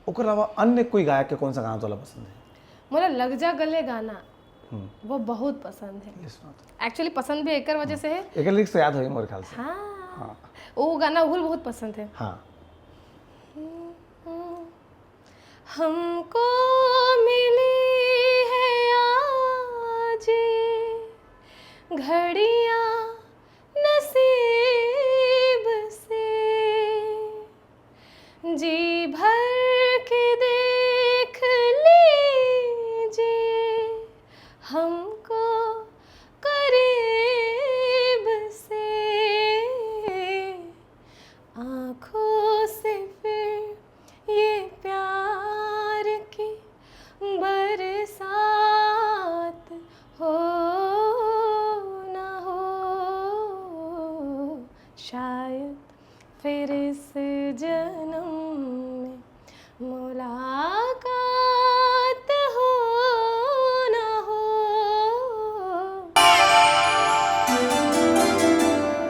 ओकर अलावा अन्य कोई गायक के कौन सा गाना तोला पसंद है? मोला लग जा गले गाना वो बहुत पसंद है। ये सुना तो। एक्चुअली पसंद भी एकर वजह से है। एक लिरिक्स तो याद होगी मेरे ख्याल से। हाँ वो गाना बहुत पसंद है। हाँ हमको